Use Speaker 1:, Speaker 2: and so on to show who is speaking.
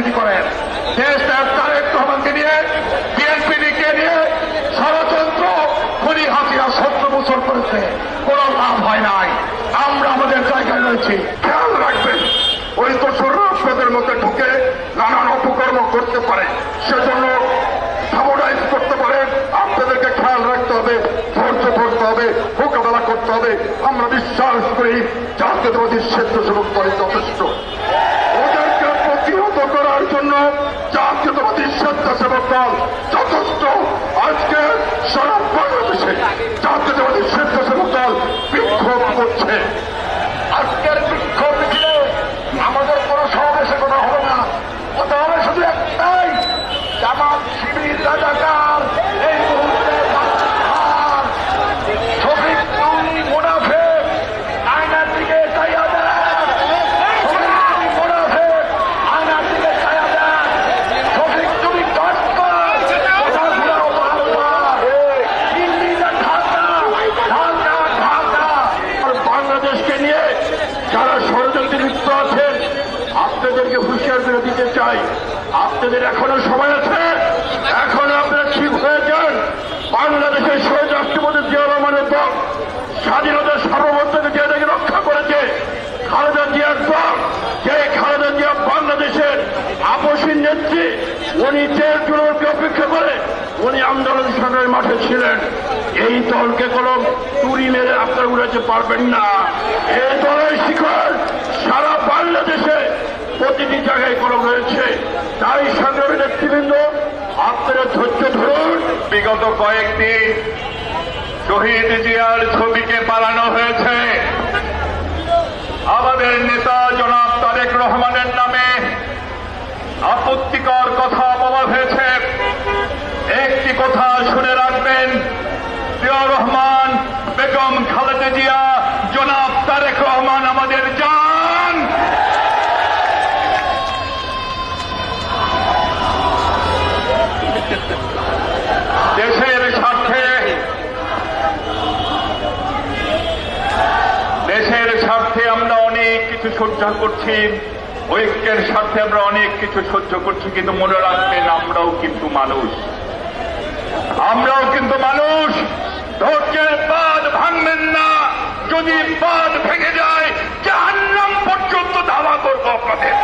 Speaker 1: রাজনীতি করেন। দেশ তারেক রহমানকে নিয়ে, বিএনপিকে নিয়ে ষড়যন্ত্র খুনি হাসিনা 17 বছর করেছে, কোন লাভ হয় নাই। আমরা আমাদের জায়গায় রয়েছি। খেয়াল রাখবেন, ওই দোসররা আপনাদের মধ্যে ঢুকে নানান অপকর্ম করতে পারে, সেজন্য সামোরাইজ করতে পারেন। আপনাদেরকে খেয়াল রাখতে হবে, ধৈর্য ধরতে হবে, মোকাবেলা করতে হবে। আমরা বিশ্বাস করি জাতীয়তাবাদী স্বেচ্ছাসেবক দলই যথেষ্ট। ওদেরকে প্রতিহত করার জন্য জাতীয়তাবাদী স্বেচ্ছাসেবক দল যথেষ্ট। আজকে সারা বাংলাদেশে জাতীয়তাবাদী স্বেচ্ছাসেবক দল বিক্ষোভ করছে। আজকের বিক্ষোভ মিছিলে আমাদের কোনো সমাবেশে কথা হবে না, কথা হবে শুধু একটাই, জামাত শিবির রাজাকার এই মুহূর্তে শফিক তুমি মুনাফেক, আয়নার দিকে চাইয়া দেন, মুনাফেক আয়নার দিকে চাইয়া দেন, শফিক তুমি বাংলাদেশকে নিয়ে যারা ষড়যন্ত্রে লিপ্ত আছেন আপনাদেরকে হুঁশিয়ার করে দিতে চাই, আপনাদের এখনো সময় আছে, এখনো আপনারা ঠিক হয়ে যান। বাংলাদেশের শহীদ রাষ্ট্রপতি জিয়া রহমানের দল স্বাধীনতার সার্বভৌমত্বকে যেটাকে রক্ষা করেছে, খালেদা জিয়ার দল, যে খালেদা জিয়া বাংলাদেশের আপসী নেত্রী, উনি 1 জুলাইকে অপেক্ষা করে উনি আন্দোলন সংগ্রামের মাঠে ছিলেন। এই দলকে কোনো তুড়ি মেরে আপনারা উড়াতে পারবেন না। এই দলের শিকড় সারা বাংলাদেশে প্রতিটি জায়গায় কলম রয়েছে। তাই সংগ্রামী নেতৃবৃন্দ আপনারা ধৈর্য ধরুন।
Speaker 2: বিগত কয়েকদিন শহীদ জিয়ার ছবিকে পালানো হয়েছে। আমাদের নেতা জনাব তারেক রহমানের নামে আপত্তিকর কথা বলা হয়েছে। একটি কথা শুনে রাখবেন, জিয়া রহমান, বেগম খালেদা জিয়া, জনাব তারেক রহমান আমাদের জান। দেশের স্বার্থে আমরা অনেক কিছু সহ্য করছি, ঐক্যের স্বার্থে আমরা অনেক কিছু সহ্য করছি, কিন্তু মনে রাখবেন আমরাও কিন্তু মানুষ। ধৈর্যের বাঁধ ভাঙবেন না। যদি বাঁধ ভেঙে যায় জাহান্নাম পর্যন্ত ধাওয়া করবো আপনাদের।